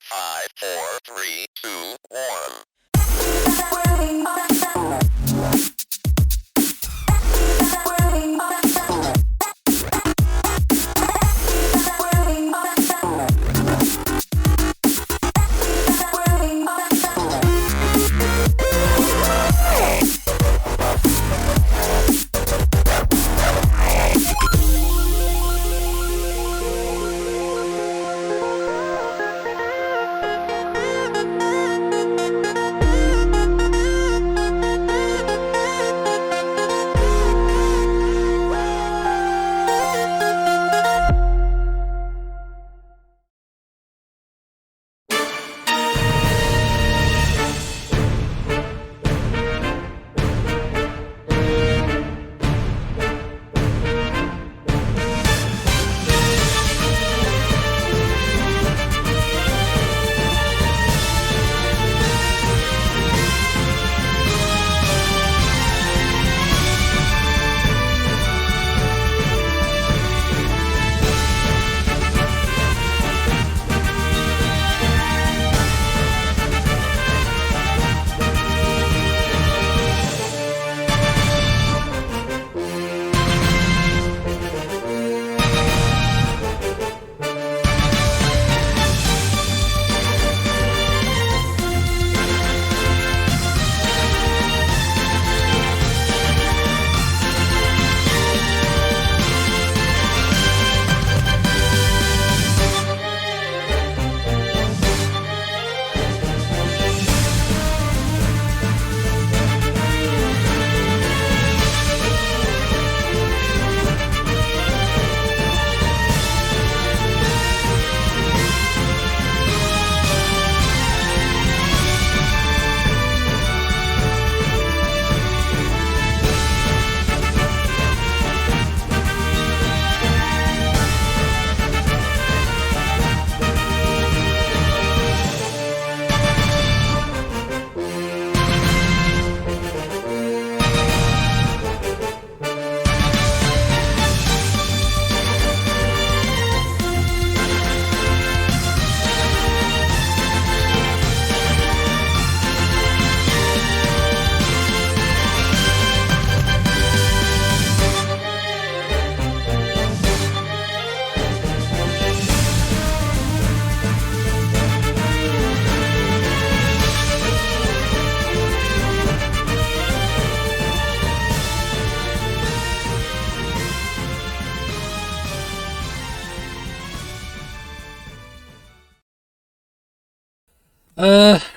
5, 4, 3, 2, 1.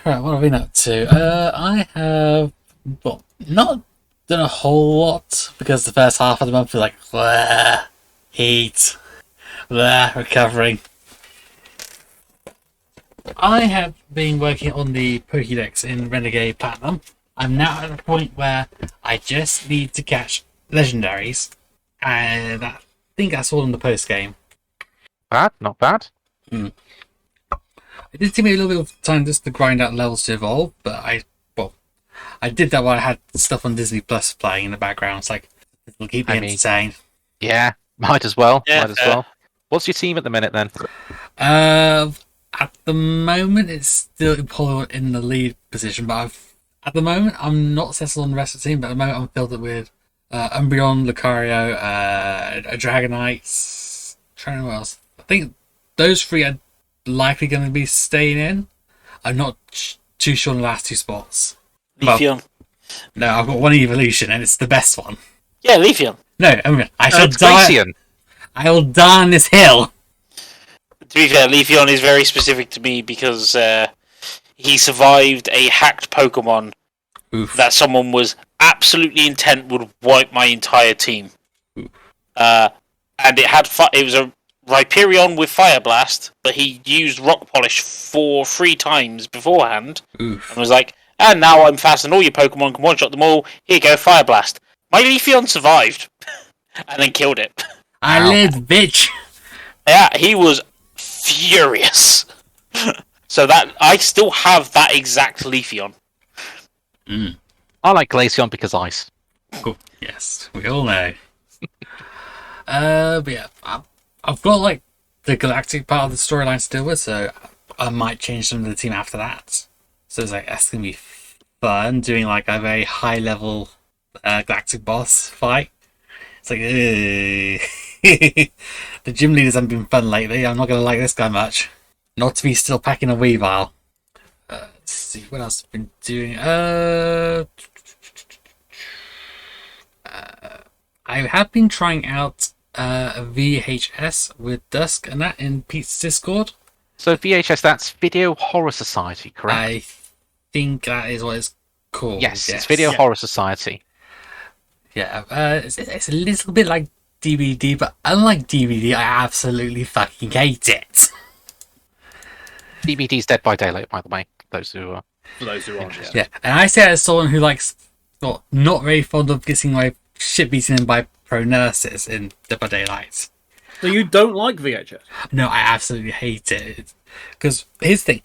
Right, what have I been up to? I have, well, not done a whole lot, because the first half of the month was like, blah, heat, blah, recovering. I have been working on the Pokédex in Renegade Platinum. I'm now at the point where I just need to catch legendaries, and I think that's all in the post game. Not bad. It did take me a little bit of time just to grind out levels to evolve, but I did that while I had stuff on Disney Plus playing in the background. It's like, it'll keep me entertained. Yeah, might as well. Yeah, Might as well. What's your team at the minute then? At the moment, it's still Apollo in the lead position, but at the moment, I'm not settled on the rest of the team, but at the moment, I'm filled up with Umbreon, Lucario, a Dragonite, trying to know what else. I think those three are likely going to be staying in. I'm not too sure on the last two spots. Leafeon. No, I've got one evolution, and it's the best one. Yeah, Leafeon. No, I shall It's die. Glaceon. I will die on this hill. To be fair, Leafeon is very specific to me because he survived a hacked Pokemon that someone was absolutely intent would wipe my entire team. And it was a Rhyperion with Fire Blast, but he used Rock Polish 3 times beforehand, and was like, and now I'm fast and all your Pokemon can one-shot them all, here you go, Fire Blast. My Leafeon survived, and then killed it. I live, bitch! Yeah, he was furious. So that I still have that exact Leafeon. I like Glaceon because ice. Oh, yes, we all know. But yeah, I've got like the galactic part of the storyline still with, so I might change some of the team after that. So it's like, that's going to be fun, doing like a very high level galactic boss fight. It's like, the gym leaders haven't been fun lately. I'm not going to like this guy much. Not to be still packing a Weavile. Let's see what else I've been doing. I have been trying out VHS with Dusk and that in Pete's Discord. So VHS, that's Video Horror Society, correct? I think that is what it's called. Yes, it's Video Horror Society. Yeah, it's a little bit like DVD, but unlike DVD, I absolutely fucking hate it. DVD's Dead by Daylight, by the way. For those who aren't. Yeah, and I say it as someone who likes not very fond of getting my shit beaten in by pro nurses in Dead by Daylight. So you don't like VHS? No, I absolutely hate it. Because here's the thing: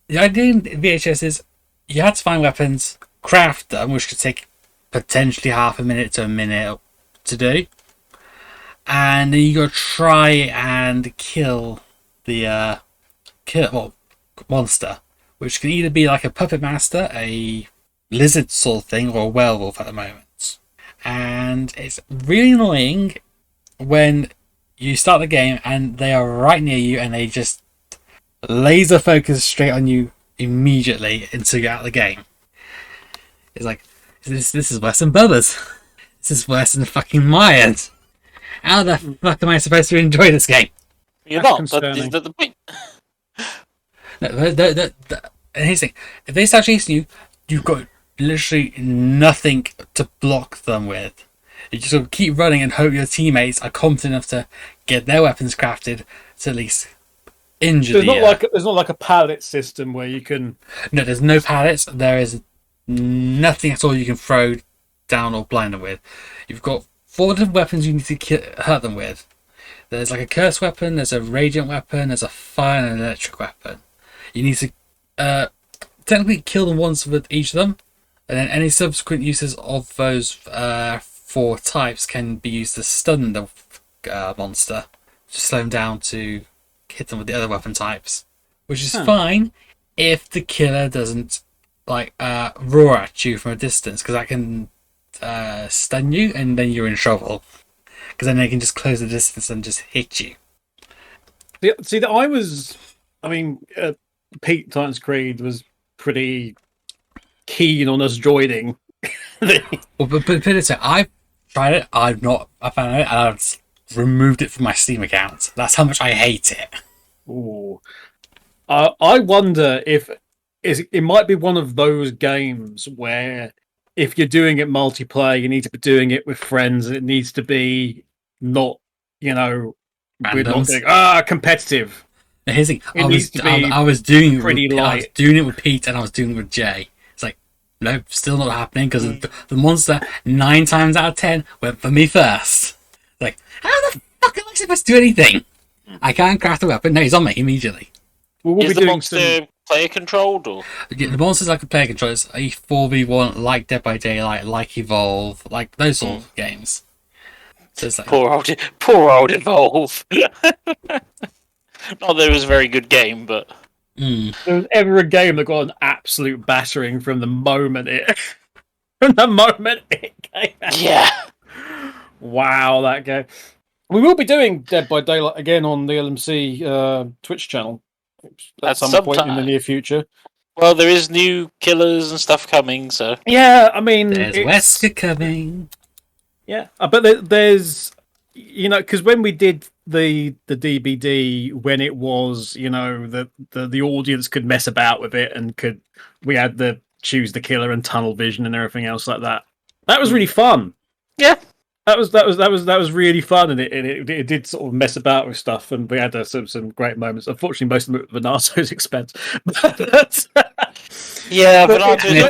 the idea in VHS is you had to find weapons, craft them, which could take potentially half a minute to a minute to do, and then you got to try and kill the monster, which can either be like a puppet master, a lizard sort of thing, or a werewolf at the moment. And it's really annoying when you start the game and they are right near you and they just laser focus straight on you immediately until you're out of the game. It's like, this is worse than Bubba's. This is worse than fucking Myers. How the fuck am I supposed to enjoy this game? You're That's not. But concerning. is that the point? No, and here's the thing: if they start chasing you, you've got literally nothing to block them with. You just got to keep running and hope your teammates are competent enough to get their weapons crafted to at least injure There's the. not like a pallet system where you can. No, there's no pallets. There is nothing at all you can throw down or blind them with. You've got 4 different weapons you need to hurt them with. There's like a curse weapon, there's a radiant weapon, there's a fire and an electric weapon. You need to technically kill them once with each of them, and then any subsequent uses of those 4 types can be used to stun the monster, to slow them down to hit them with the other weapon types, which is fine if the killer doesn't roar at you from a distance, because that can stun you and then you're in trouble, because then they can just close the distance and just hit you. See, Pete Titans Creed was pretty keen on us joining. Well, but put it so, I've tried it, I found it, and I've removed it from my Steam account. That's how much I hate it. Ooh. I wonder if it might be one of those games where if you're doing it multiplayer, you need to be doing it with friends. It needs to be not, we're not Randoms. doing competitive. Now, here's the thing, needs to be I was doing it pretty with, I was light. doing it with Pete and I was doing it with Jay. It's like, no, still not happening, because the monster 9 times out of 10 went for me first. Like, how the fuck am I supposed to do anything? I can't craft a weapon. No, he's on me immediately. We'll Is be the doing monster player controlled or? Yeah, the monster's like a player control. It's a 4v1, like Dead by Daylight, like Evolve, like those sort of games. So it's like, Poor old Evolve. Not that it was a very good game, but There was ever a game that got an absolute battering from the moment it came out. yeah. Wow, that game. We will be doing Dead by Daylight again on the LMC Twitch channel at At some some point in the time. near future. Well, there is new killers and stuff coming, so Yeah, I mean, there's Wesker coming. yeah, but there's, because when we did the DBD, when it was, the audience could mess about with it and we had the choose the killer and tunnel vision and everything else like that. That was really fun. yeah. That was really fun, and it did sort of mess about with stuff, and we had some great moments. Unfortunately, most of them at Vanasso's expense. Yeah, But but it- I'll do near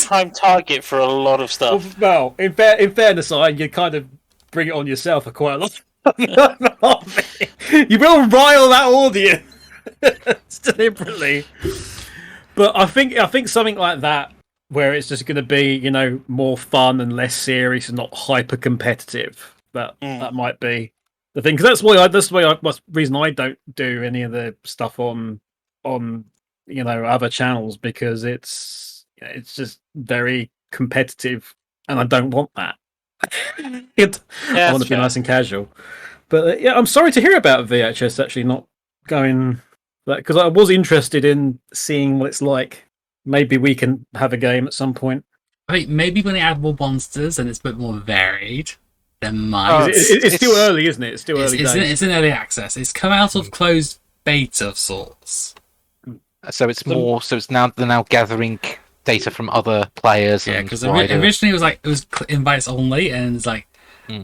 prime target for a lot of stuff. Well, in fairness, you kind of bring it on yourself for quite a lot. You will rile that audience deliberately, but I think something like that, where it's just going to be, more fun and less serious and not hyper competitive. That might be the thing, because that's the reason I don't do any of the stuff on on other channels because it's just very competitive, and I don't want that. I want to be nice and casual. But yeah, I'm sorry to hear about VHS actually not going, because I was interested in seeing what it's like. Maybe we can have a game at some point. I think maybe when they add more monsters and it's a bit more varied, then might. It's still early, isn't it? It's still early days. It's in early access. It's come out of closed beta of sorts. So it's more. So it's now they're now gathering data from other players. Yeah, because originally it was invites only, and it's like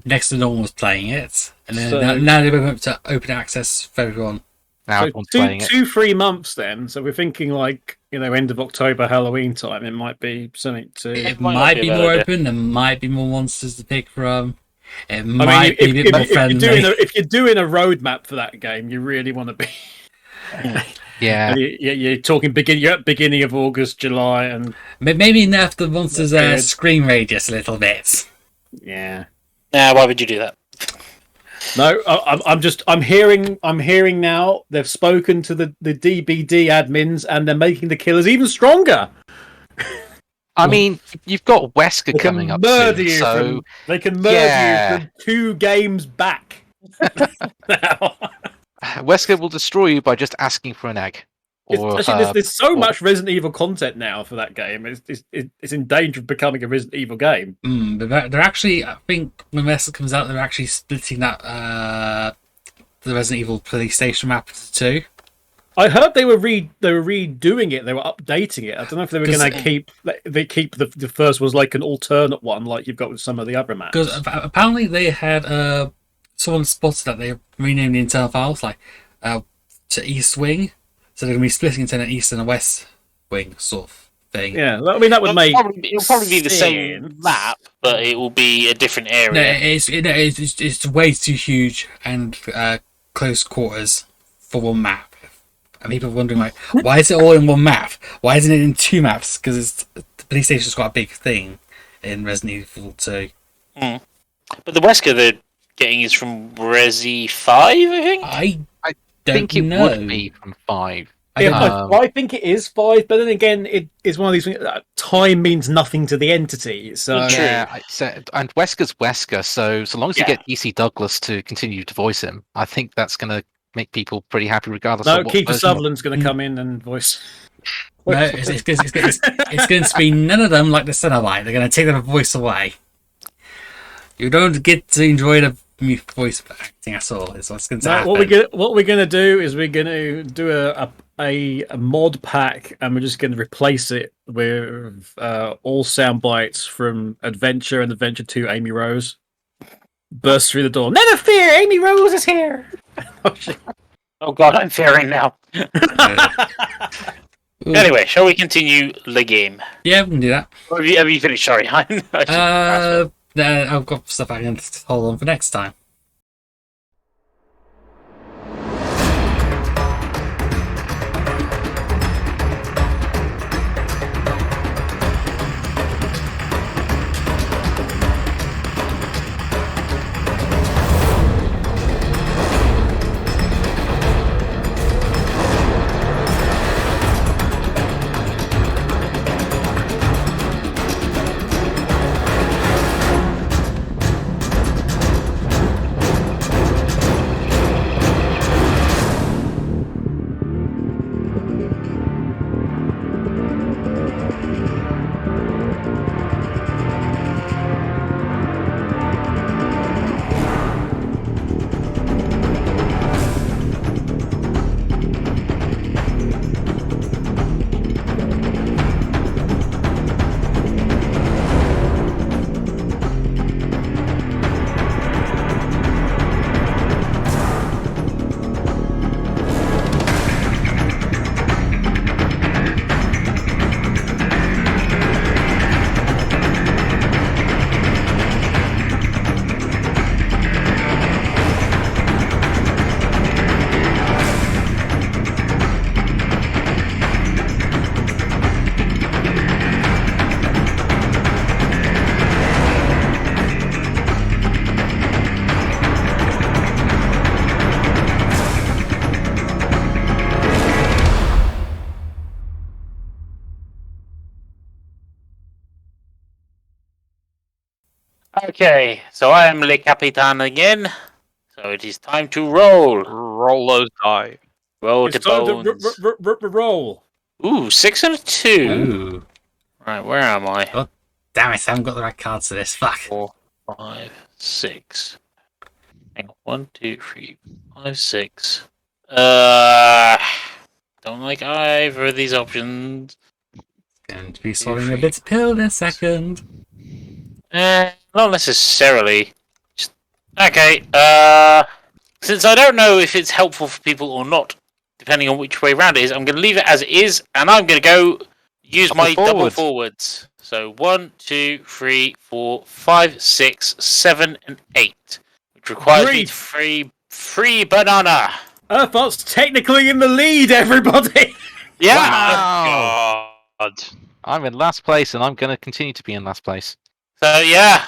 next to no one was playing it, and then now they've opened up to open access for everyone. Now everyone's playing it. 2-3 months then. So we're thinking like end of October, Halloween time. It might be something to. It might be more open. There might be more monsters to pick from. It might be a bit more friendly. If you're doing a roadmap for that game, you really want to be. Yeah. You're talking beginning of August, July, and maybe nerf the monsters' screen radius a little bit. Yeah. Nah, why would you do that? No, I'm hearing now they've spoken to the DBD admins and they're making the killers even stronger. I mean, you've got Wesker coming up soon, so they can murder you from 2 games back. Now. Wesker will destroy you by just asking for an egg. There's so much Resident Evil content now for that game. It's in danger of becoming a Resident Evil game. But they're actually, I think when Wesker comes out, they're actually splitting that the Resident Evil PlayStation map into 2. I heard they were redoing it. They were updating it. I don't know if they were going to keep the first was like an alternate one, like you've got with some of the other maps. Because apparently they had someone spotted that they renamed the internal files to East Wing, so they're going to be splitting into an East and a West Wing sort of thing. Yeah, I mean that would make it'll probably be the same map, but it will be a different area. No, it's way too huge and close quarters for one map. And people are wondering, like, why is it all in one map? Why isn't it in 2 maps? Because the PlayStation's quite a big thing in Resident Evil 2. But the Wesker they're getting is from Resi 5, I think? I think it would be from 5. I think it is 5, but then again, it is one of these things. Time means nothing to the entity. So yeah, and Wesker's Wesker, so long as you get DC Douglas to continue to voice him, I think that's going to make people pretty happy regardless of what Kiefer Sutherland's going to come in and voice. No, it's going to be none of them like the Cenobite. They're going to take their voice away. You don't get to enjoy the voice acting at all. Is what's going to happen. What we're going to do is we're going to do a mod pack, and we're just going to replace it with all sound bites from Adventure and Adventure 2 Amy Rose. Burst through the door. Never fear, Amy Rose is here. Oh god, I'm fearing now. Anyway, shall we continue the game? Yeah, we can do that. Have you finished? Sorry, I've got stuff I can hold on for next time. Okay, so I am Le Capitan again. So it is time to roll. Roll those die. Roll It's the time to bones. roll. Ooh, 6 and a 2. Ooh. Right, where am I? Oh, damn it, I haven't got the right cards for this. Fuck. 4, 5, 6. Hang on. 1, 2, 3, 5, 6. Don't like either of these options. Going to be swallowing a bit of pill in a second. Not necessarily. Okay, since I don't know if it's helpful for people or not, depending on which way round it is, I'm going to leave it as it is, and I'm going to go use my double forwards. So 1, 2, 3, 4, 5, 6, 7, and 8, which requires me to free banana. Earthbot's technically in the lead, everybody. Yeah. Wow. God. I'm in last place, and I'm going to continue to be in last place. So yeah,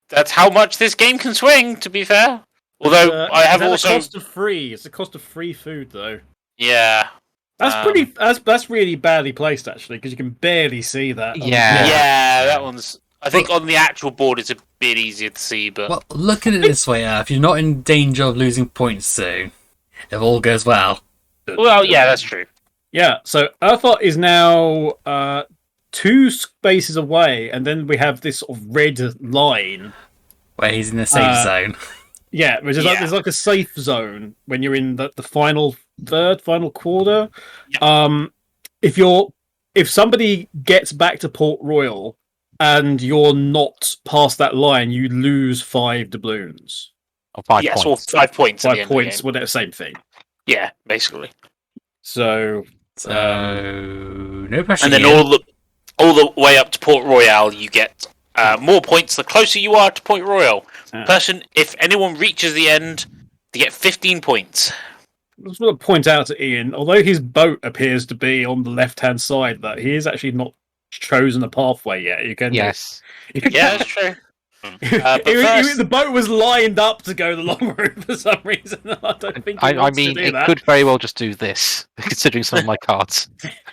that's how much this game can swing. To be fair, although I have also the cost of free. It's the cost of free food, though. yeah. That's that's really badly placed actually, because you can barely see that. Yeah, that one's. I think on the actual board it's a bit easier to see, but Well, look at it this way, if you're not in danger of losing points soon, if all goes well. well, yeah, that's true. Yeah. So Earthbot is now 2 spaces away, and then we have this sort of red line Where he's in the safe zone. Yeah, which is like there's like a safe zone when you're in the final quarter. Yep. If somebody gets back to Port Royal and you're not past that line, you lose 5 doubloons. Or 5 Yes, points. or 5 points. At 5 the end points, of the game. well, the same thing. Yeah, basically. So No pressure. And then here. all the way up to Port Royal, you get more points the closer you are to Port Royal. If anyone reaches the end, they get 15 points. I just want to point out to Ian, although his boat appears to be on the left-hand side, that he is actually not chosen a pathway yet. You can Yes. Yeah, that's true. The boat was lined up to go the long route for some reason. I don't think. I mean, it could very well just do this, considering some of my cards.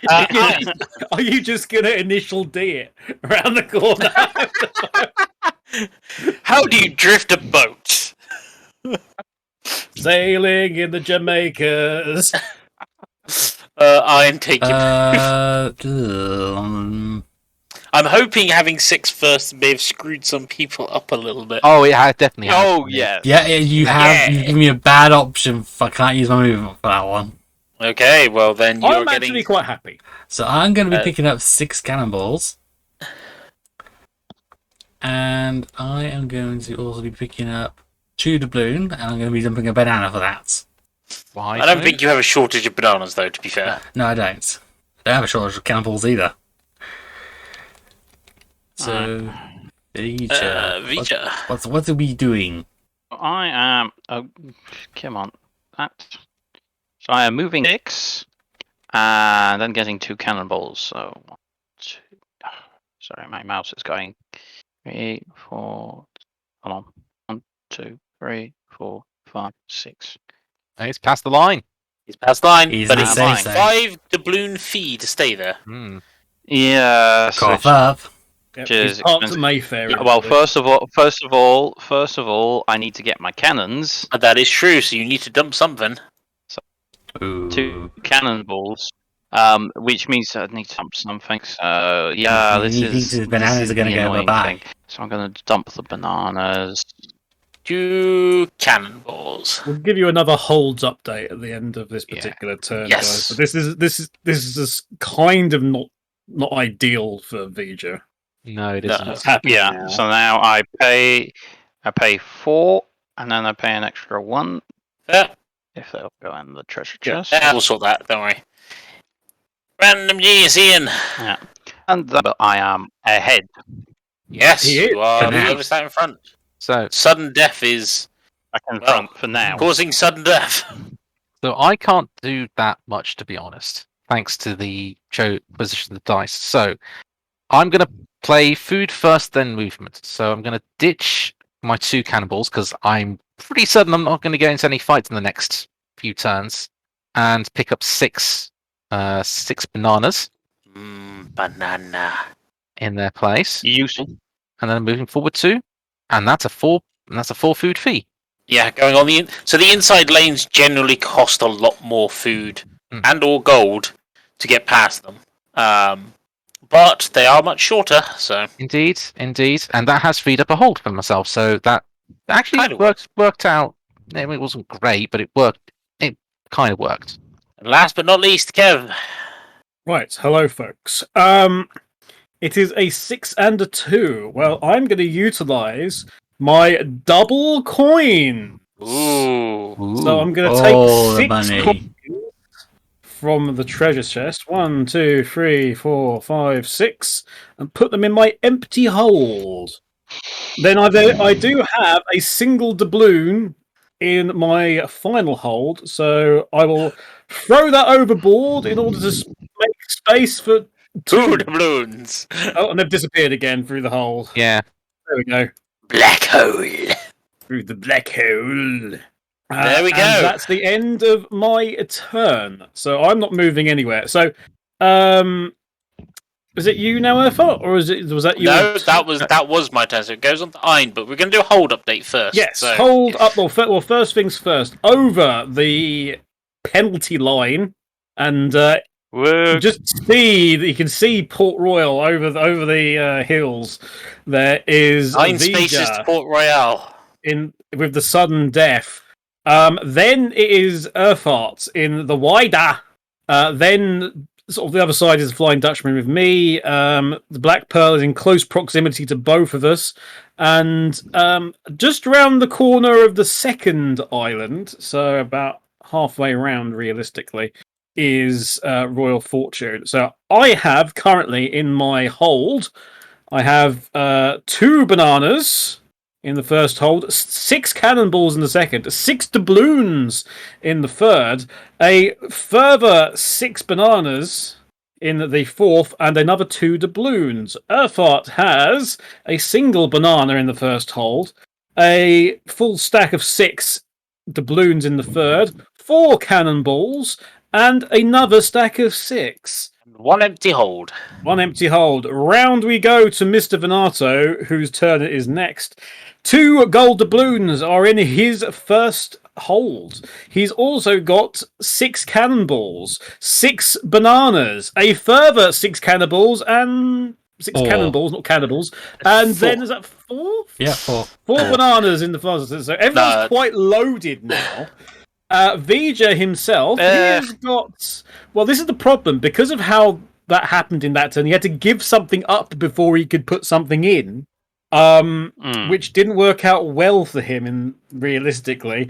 Are you just gonna initial D it around the corner? How do you drift a boat? Sailing in the Jamaicas. I'm taking. I'm hoping having 6 first may have screwed some people up a little bit. Oh, it definitely has. Oh, yeah. Yeah, you have. You give me a bad option. I can't use my movement for that one. Okay, well then you're I'm actually quite happy. So I'm going to be picking up 6 cannonballs. And I am going to also be picking up 2 doubloon, and I'm going to be dumping a banana for that. Why? I don't think you have a shortage of bananas, though, to be fair. No, I don't. I don't have a shortage of cannonballs either. So, Vger. What are we doing? I am. Oh, come on. So I am moving 6, and then getting 2 cannonballs. So 1, 2. Sorry, my mouse is going. 3, 4. Hold on. 1, 2, 3, 4, 5, 6. He's past the line. He's past the line, He's but in it's the safe zone. 5 doubloon fee to stay there. Yeah. Cough up. Yep, Cheers, he's part of expensive. Mayfair. Yeah, well, first of all, I need to get my cannons. That is true, so you need to dump something. Ooh. 2 cannonballs. Which means I need to dump something. So yeah, These bananas are going to go bye-bye. So I'm going to dump the bananas. 2 cannonballs. We'll give you another holds update at the end of this particular turn, Yes. guys. But this is kind of not ideal for Vger. No, it No. isn't. What's happening Yeah. now? So now I pay 4, and then I pay an extra 1 Yeah, if they'll go in the treasure Yeah. chest. we'll sort that, don't worry. Random genius, Ian. Yeah. And then I am ahead. Yes, He is. you are For now. the overstat in front. So Sudden death is Back in Well, front for now. causing sudden death. I can't do that much, to be honest, thanks to the position of the dice. So I'm going to play food first, then movement. So I'm going to ditch my 2 cannonballs because I'm pretty certain I'm not going to get into any fights in the next few turns, and pick up 6 bananas Banana. in their place. Useful. And then moving forward 2 and that's a 4 food fee. Yeah, going on so the inside lanes generally cost a lot more food and or gold to get past them. But they are much shorter, so Indeed, and that has freed up a hold for myself. So that actually Kinda worked out. It wasn't great, but it worked. It kind of worked. and last but not least, Kev. Right, hello, folks. It is a 6 and a 2. Well, I'm going to utilize my double coin. Ooh. So I'm going to All the take 6 money. coins from the treasure chest. 1, 2, 3, 4, 5, 6, and put them in my empty hold. Then I do have a single doubloon in my final hold, so I will throw that overboard in order to make space for 2 doubloons. Oh, and they've disappeared again through the hole. Yeah. There we go. Black hole. Through the black hole. There we go. And that's the end of my turn. So I'm not moving anywhere. So, is it you now, Urfa, or was that you? No, that was my turn. So it goes on to Ein, but we're going to do a hold update first. Yes, so. hold up. Well, first things first. Over the penalty line, and just see that you can see Port Royal over the hills. There is 9 spaces to Port Royale with the sudden death. Then it is Urfart in the wider. Then sort of the other side is the Flying Dutchman with me. The Black Pearl is in close proximity to both of us. And just around the corner of the second island, so about halfway around realistically, is Royal Fortune. So I have currently in my hold, I have 2 bananas in the first hold, 6 cannonballs in the second, 6 doubloons in the third, a further 6 bananas in the fourth, and another 2 doubloons. Urfart has a single banana in the first hold, a full stack of 6 doubloons in the third, 4 cannonballs, and another stack of 6. 1 empty hold. 1 empty hold. Round we go to Mr. Venato, whose turn it is next. 2 gold doubloons are in his first hold. He's also got 6 cannonballs, 6 bananas, a further 6 cannonballs, and 6 cannonballs, not cannibals. And 4. then is that 4? Yeah, 4. 4 bananas in the first. So everyone's quite loaded now. Vger himself, he has got. Well, this is the problem because of how that happened in that turn. He had to give something up before he could put something in, which didn't work out well for him. In realistically,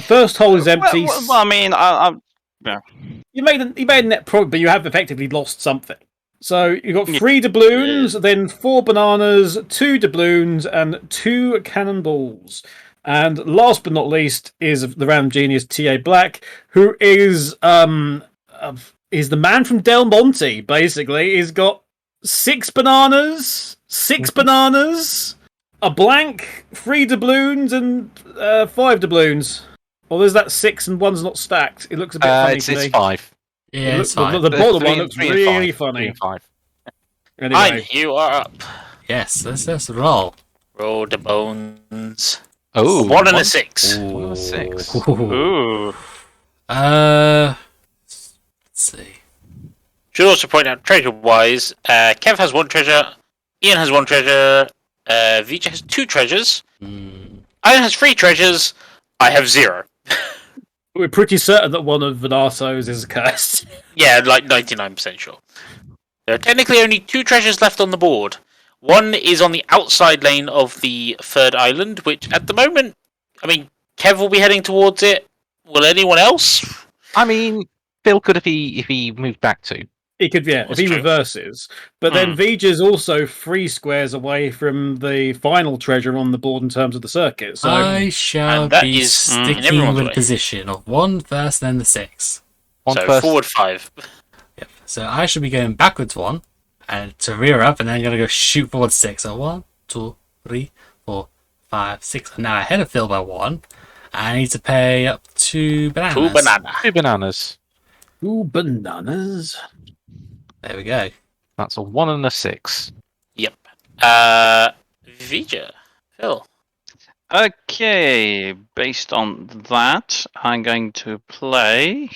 first hole is empty. Well, I mean, yeah. You made a net profit, but you have effectively lost something. So you got 3 doubloons, then 4 bananas, 2 doubloons, and 2 cannonballs. And last but not least is the random genius T.A. Black, who is the man from Del Monte, basically. He's got 6 bananas, 6 bananas, a blank, 3 doubloons, and 5 doubloons. Well, there's that 6 and one's not stacked. It looks a bit funny to me. It's 5. Yeah, it's fine. The bottom one looks 3 and really 5. funny. 3 and 5. Anyway. Ein, you are up. Yes, let's roll. Roll the bones. Oh, 1 and a 6. 1 and a 6. Ooh. Let's see. Should also point out, treasure-wise, Kev has 1 treasure, Ian has 1 treasure, Vger has 2 treasures, Ian has 3 treasures, I have 0. We're pretty certain that one of Venato's is cursed. Yeah, like 99% sure. There are technically only 2 treasures left on the board. One is on the outside lane of the third island, which at the moment, I mean, Kev will be heading towards it. Will anyone else? I mean, Phil could if he moved back to. He could, yeah, if he reverses. But then Vger's also 3 squares away from the final treasure on the board in terms of the circuit. So I shall And that be is in sticking everyone's with way. position of 1 first, then the 6. So first. forward 5. Yep. So I should be going backwards 1, and to rear up, and then I'm gonna go shoot forward 6. So 1, 2, 3, 4, 5, 6. I'm now ahead of Phil by 1. I need to pay up 2 bananas. 2 banana. 2 bananas. 2 bananas. There we go. That's a 1 and a 6. Yep. Vger. Phil. Okay, based on that, I'm going to play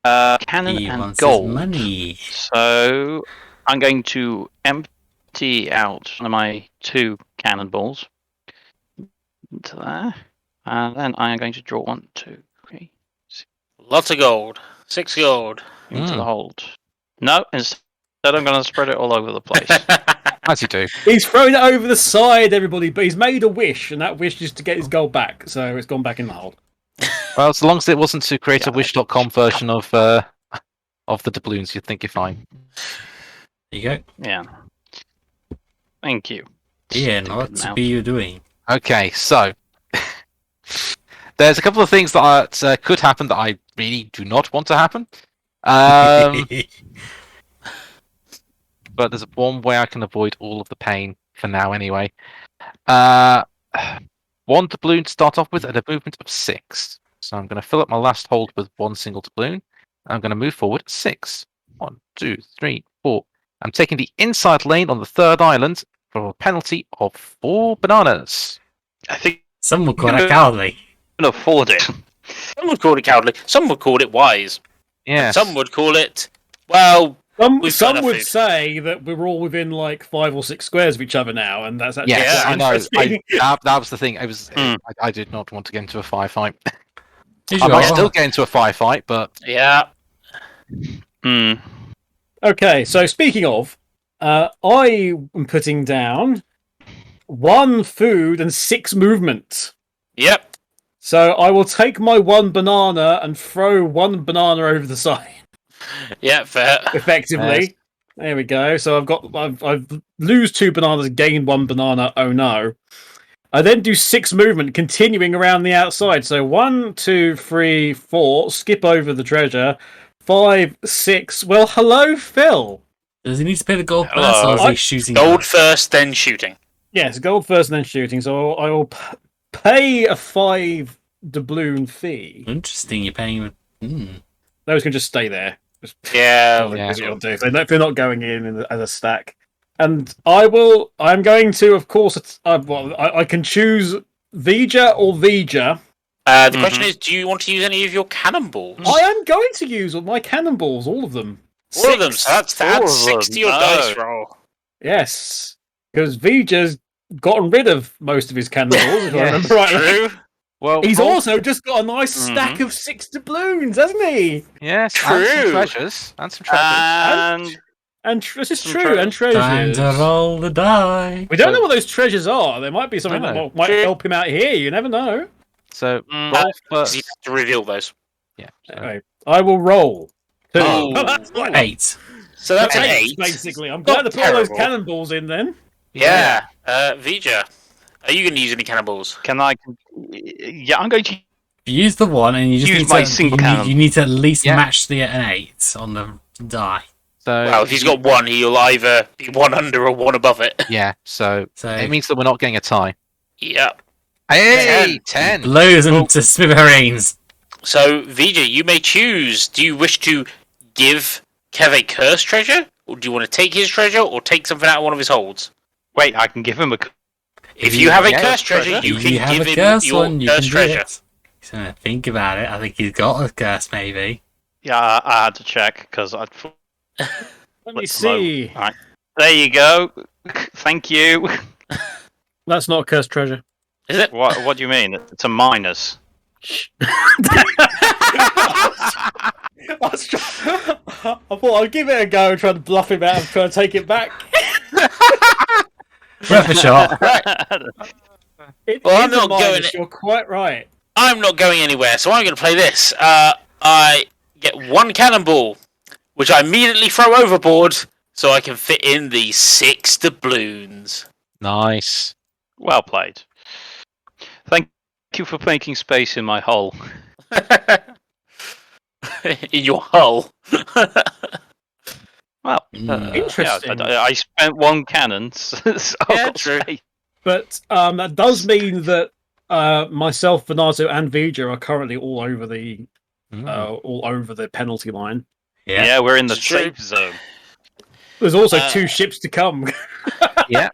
cannon He and wants gold. his money. So I'm going to empty out one of my 2 cannonballs into there, and then I am going to draw 1, 2, 3 Lots of gold. 6 gold. into the hold. No, instead I'm going to spread it all over the place. As you do. He's thrown it over the side, everybody, but he's made a wish, and that wish is to get his gold back, so it's gone back in the hole. Well, as long as it wasn't to create a Wish.com version of the doubloons, you'd think you're fine. There you go. Yeah. Thank you. Ian, what are you doing? Okay, so there's a couple of things that could happen that I really do not want to happen. But there's one way I can avoid all of the pain for now, anyway. 1 doubloon to start off with at a movement of 6. So I'm going to fill up my last hold with 1 single doubloon. I'm going to move forward 6. 1, 2, 3, 4. I'm taking the inside lane on the 3rd island for a penalty of 4 bananas. I think Some would call that cowardly. I can afford it. Some would call it cowardly. Some would call it wise. Yeah. Some would call it, well, Some We've got enough would food. say that we're all within like 5 or 6 squares of each other now, and that's actually Yes, Yeah, I know. interesting. That was the thing. I did not want to get into a firefight. Did I you might all? still get into a firefight, but yeah. Hmm. Okay, so speaking of, I am putting down 1 food and 6 movement. Yep. So I will take my 1 banana and throw 1 banana over the side, Yeah, fair. effectively. Yes. There we go. So I've lose 2 bananas, gain 1 banana. Oh no! I then do 6 movement, continuing around the outside. So 1, 2, 3, 4. Skip over the treasure. 5, 6. Well, hello, Phil. Does he need to pay the gold Hello. first, or is he shooting? Gold first, then shooting. Yes, gold first and then shooting. So I will pay a 5 doubloon fee. Interesting. You're paying. Those can just stay there. Just Yeah. Yeah. that's what I'll do. If they're not going in as a stack. And I'm going to, of course, I can choose Vger or Vger. The question is, do you want to use any of your cannonballs? I am going to use my cannonballs, all of them. All of them. So that's to add 4 of 6 to them. your No. dice roll. Yes. Because Vger's gotten rid of most of his cannonballs, if I remember rightly. True. well, He's roll- also just got a nice stack of 6 doubloons, hasn't he? yes, True. and some treasures, and some treasures. And And this is Some true, and Time treasures. to roll the die. We don't know what those treasures are. There might be something that No. might True. help him out here. You never know. So Mm. roll Because you first. have to reveal those. Yeah. So, Anyway, I will roll. 2. Oh. That's fine. 8. So that's an 8, 8. basically. I'm Not glad to put all those terrible. cannonballs in then. Yeah. Vija, are you going to use any cannonballs? can I? Yeah, I'm going to. Use the 1, and you just Use need my to. single You cannon. need to at least Yeah. match an 8 on the die. so Well, if he's got 1, he'll either be 1 under or 1 above it. yeah, so So it means that we're not getting a tie. Yep. Hey, 10. blows them to smithereens. So, Vija, you may choose. Do you wish to give Kev a cursed treasure? Or do you want to take his treasure or take something out of one of his holds? Wait, I can give him a. If you have a Yeah, cursed treasure, treasure. you If can have give a him curse your one, you cursed can do treasure. it. So think about it. I think he's got a curse, maybe. Yeah, I had to check because I'd. Let me Let's low. see. Alright. There you go. Thank you. That's not a cursed treasure. Is it? What do you mean? It's a minus. I thought I'd give it a go and try to bluff him out and try to take it back. Worth a shot. It Well, I'm is a not going minus, it- You're quite right. I'm not going anywhere, so I'm going to play this. I get 1 cannonball, which I immediately throw overboard, so I can fit in the 6 doubloons. Nice. Well played. Thank you for making space in my hull. In your hull. Well, Interesting. Yeah, I spent 1 cannon. So I've Yeah, got true. space. But that does mean that myself, Venato, and Vger are currently all over the penalty line. Yeah. Yeah, we're in the It's true. safe zone. There's also Uh, 2 ships to come. Yeah.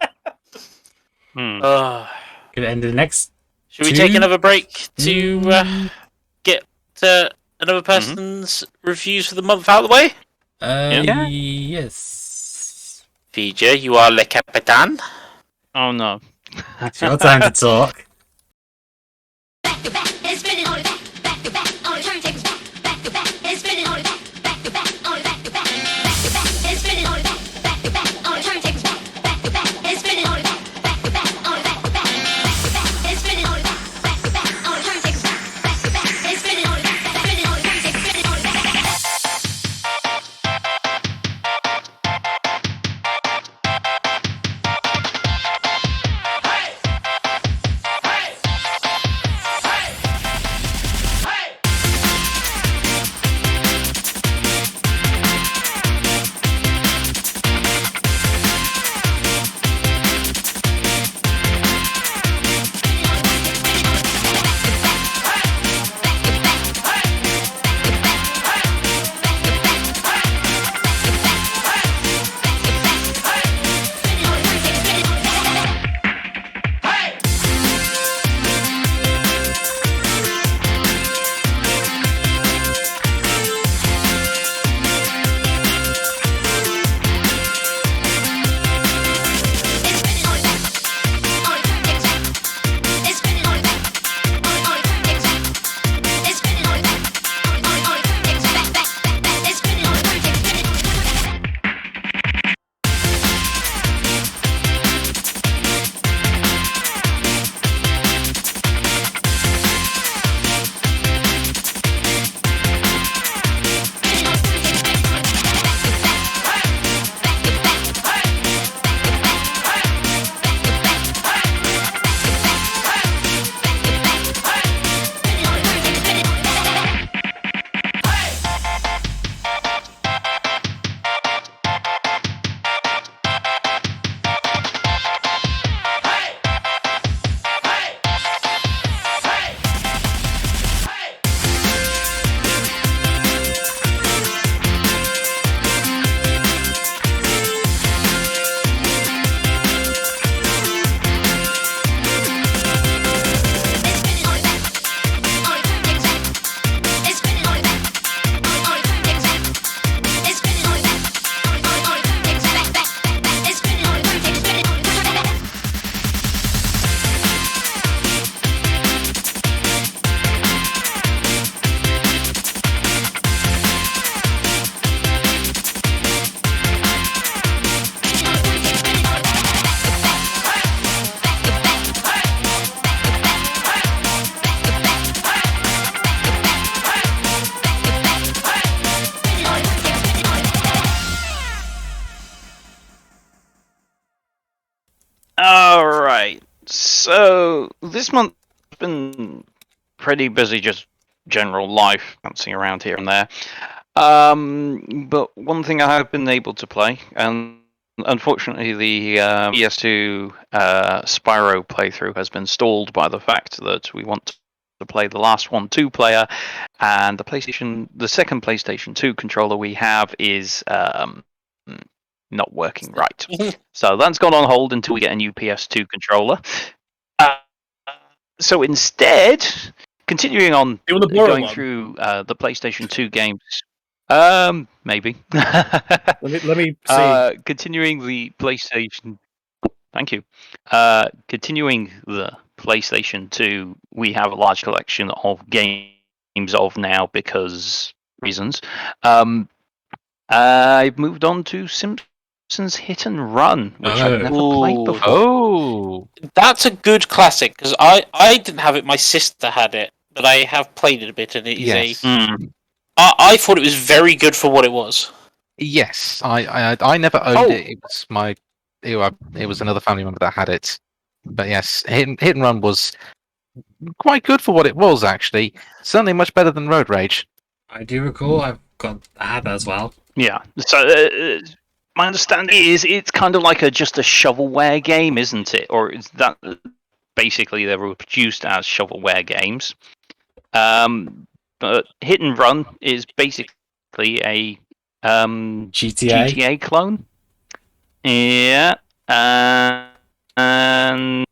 Hmm. Uh, Good Could end in the next. Should we 2? take another break to get another person's reviews for the month out of the way? Yeah. Yes. Vger, you are Le Capitan. Oh no. It's your time to talk. Back to back, and spinning on it back to back, on the turntables back to back, and spinning on it back to back, on it back to back, and spinning on it back to back, on the turntables back to back, and spinning on it back to back, on it back to back, and spinning on it back to back, on the turntables back to back, and spinning on it spinning on the turntables, spinning on it back. Alright. So this month's been pretty busy, just general life, bouncing around here and there. But one thing I have been able to play, and unfortunately the PS2 Spyro playthrough has been stalled by the fact that we want to play the last one 2-player, and the second PlayStation 2 controller we have is not working right. So that's gone on hold until we get a new PS2 controller. So instead, continuing on going through the PlayStation 2 games. Maybe. Let me see. Continuing the PlayStation. Thank you. Continuing the PlayStation 2, we have a large collection of games of now because reasons. I've moved on to Simpsons Hit and Run, which I've never played before. Oh, That's a good classic, because I didn't have it, my sister had it, but I have played it a bit, and it is yes. I thought it was very good for what it was. Yes, I never owned it. It was it was another family member that had it. But yes, Hit and Run was quite good for what it was, actually. Certainly much better than Road Rage. I do recall I had that as well. Yeah. So my understanding is it's kind of like just a shovelware game, isn't it? Or is that basically they were produced as shovelware games? But Hit and Run is basically a GTA clone. Yeah. And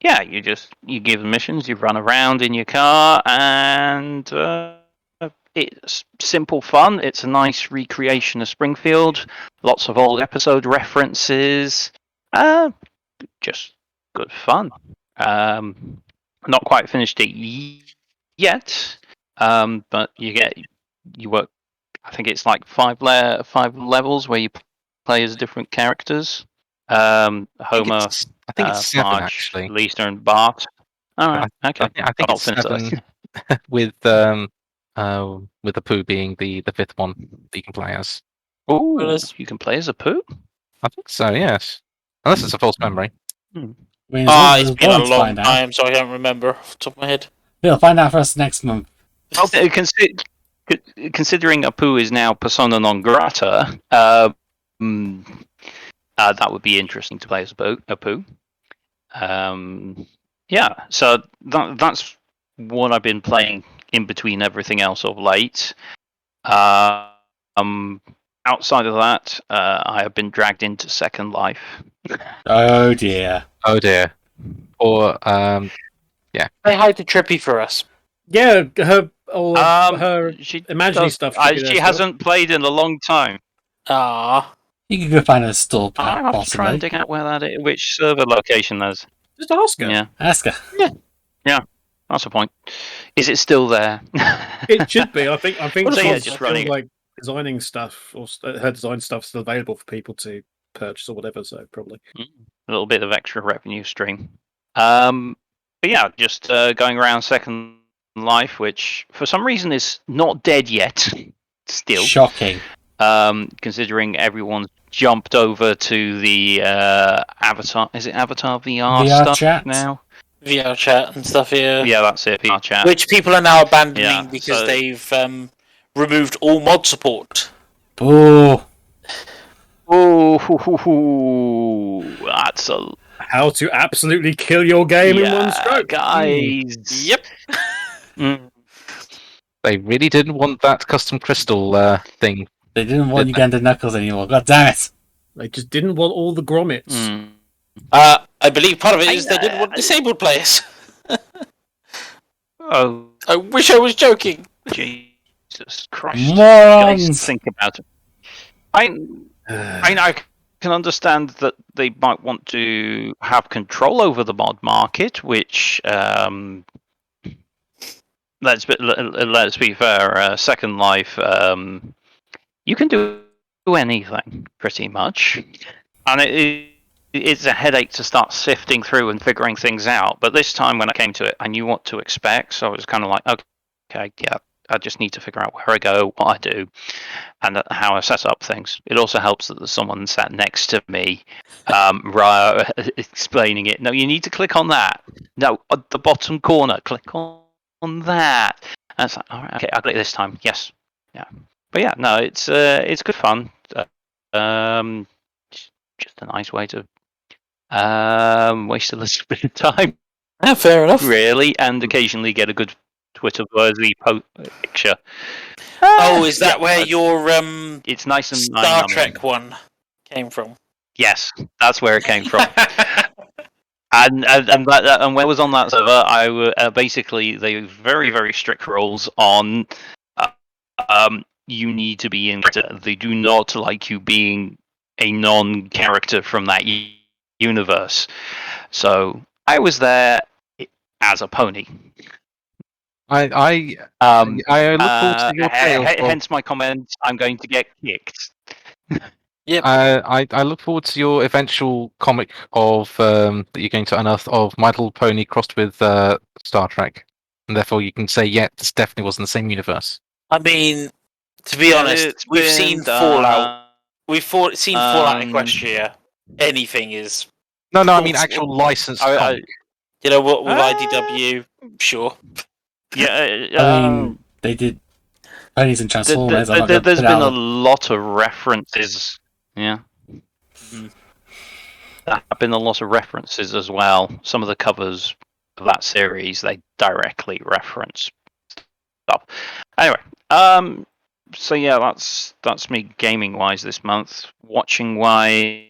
yeah, you give them missions, you run around in your car, and it's simple fun. It's a nice recreation of Springfield. Lots of old episode references. Just good fun. Not quite finished it yet, but you work. I think it's like five levels where you play as different characters. Homer, I think it's 7 Marge, actually. Lisa, and Bart. All right, okay. I think I'll it's finish 7 those. with the Pooh being the fifth one that you can play as. Oh, you can play as a Pooh? I think so. Yes, unless it's a false memory. I mean, there's It's been a one to long find out. time, so I don't remember off the top of my head. We'll find out for us next month. Considering a Pooh is now persona non grata, that would be interesting to play as a Pooh. Yeah, so that's what I've been playing in between everything else of late. Outside of that, I have been dragged into Second Life. Oh dear. Oh dear. Or Say hi to Trippy for us. Yeah, her She imaginary stuff. She hasn't played in a long time. Ah, You can go find a store, I'll have to try possibly. and dig out where that is, which server location that is. Just ask her. Yeah, Ask her. that's the point. Is it still there? It should be. I think. So, yeah, just just running it. like designing stuff or her design stuff still available for people to purchase or whatever. So probably. A little bit of extra revenue stream. But yeah, just going around Second Life, which for some reason is not dead yet. Still, Shocking. considering everyone's jumped over to the Avatar. Is it Avatar VR, VR stuff chat? now? VR chat and stuff here. Yeah, that's it. VR chat. Which people are now abandoning Yeah, because so- they've removed all mod support. Boo. Oh, that's a How to absolutely kill your game in one stroke, guys. Yep. Mm. they really didn't want that custom crystal thing. They didn't want you getting to Knuckles anymore. God damn it. They just didn't want all the grommets. Mm. I believe part of it is they didn't want disabled players. Oh, I wish I was joking. Jesus Christ! Morons. Guys, think about it. I can understand that they might want to have control over the mod market, which let's be fair. Second Life, you can do anything pretty much, and it's a headache to start sifting through and figuring things out. But this time, when I came to it, I knew what to expect, so I was kind of like, okay, yeah. I just need to figure out where I go, what I do, and how I set up things. It also helps that there's someone sat next to me, explaining it. No, you need to click on that. No, at the bottom corner, click on that. And it's like, all right, okay, I got it this time. Yes, yeah. But yeah, no, it's good fun. Just a nice way to waste a little bit of time, Yeah, fair enough. really, and occasionally get a good Twitter-worthy picture. Oh, is that Yeah, where but your it's nice and Star dynamic. Trek one came from? Yes, that's where it came from. And when I was on that server, basically they have very, very strict rules on you need to be in. They do not like you being a non-character from that universe. So I was there as a pony. I look forward to your tale. Hence my comment. I'm going to get kicked. I look forward to your eventual comic of that you're going to unearth of My Little Pony crossed with Star Trek, and therefore you can say, yeah, this definitely wasn't the same universe. I mean, to be honest, we've seen Fallout. We've seen Fallout Equestria. Anything is. No, I mean actual licensed comic. You know what? With IDW, sure. Yeah, I mean, they did Ponies and Transformers. There's been a lot of references. Yeah. There have been a lot of references as well. Some of the covers of that series, they directly reference stuff. Anyway, so yeah, that's me gaming wise this month. Watching wise,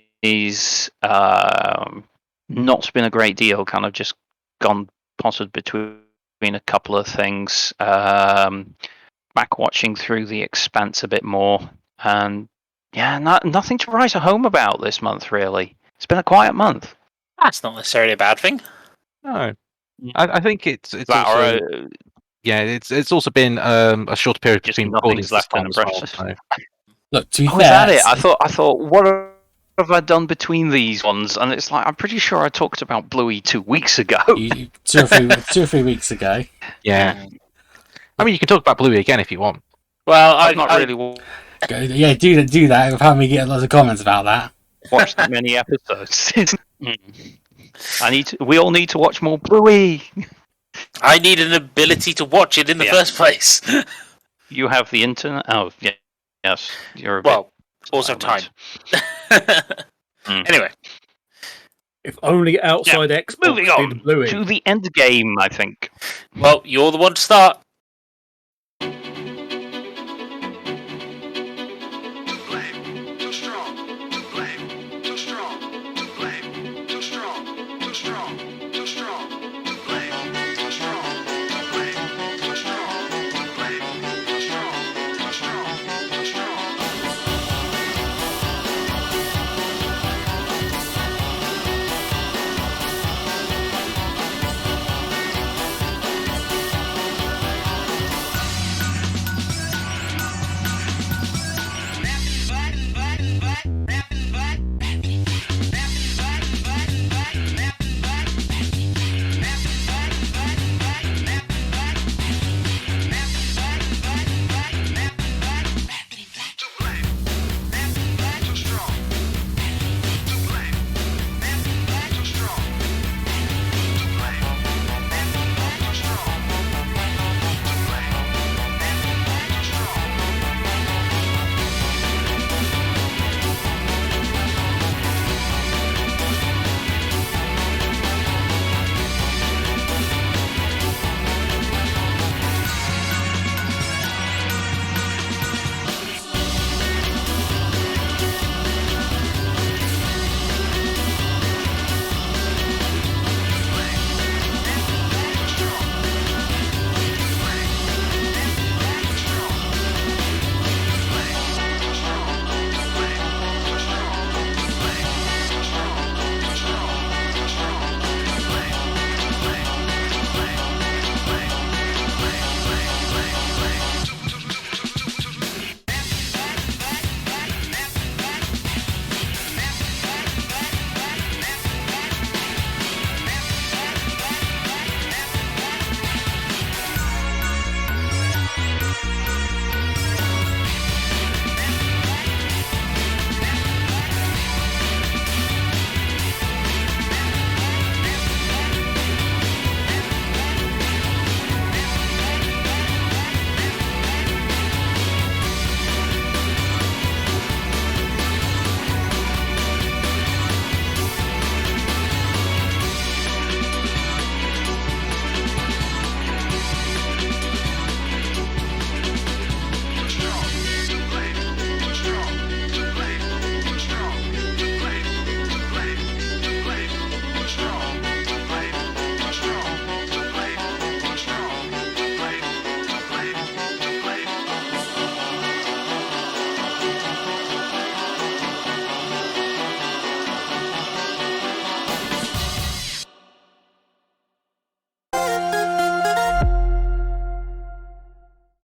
not been a great deal. Kind of just gone potted between a couple of things. Back watching through The Expanse a bit more, and yeah, nothing to write home about this month. Really, it's been a quiet month. That's not necessarily a bad thing. No, I think it's That, also or, yeah, it's also been a short period just between recordings nothing's left this time as well. unimpressive. So. Look, to be Oh, fair, is that it? I thought, what have I done between these ones? And it's like, I'm pretty sure I talked about Bluey 2 weeks ago. 2 or 3 weeks ago. Yeah. I mean, you can talk about Bluey again if you want. Well, I've not really Yeah, do that. We'll probably get lots of comments about that. watched that many episodes. We all need to watch more Bluey. I need an ability to watch it in the first place. You have the internet. Oh, yeah. Yes, you're a Well, bit also time. Mm. Anyway, If only Outside Xbox Moving on did Bluey. to the end game, I think. well, you're the one to start.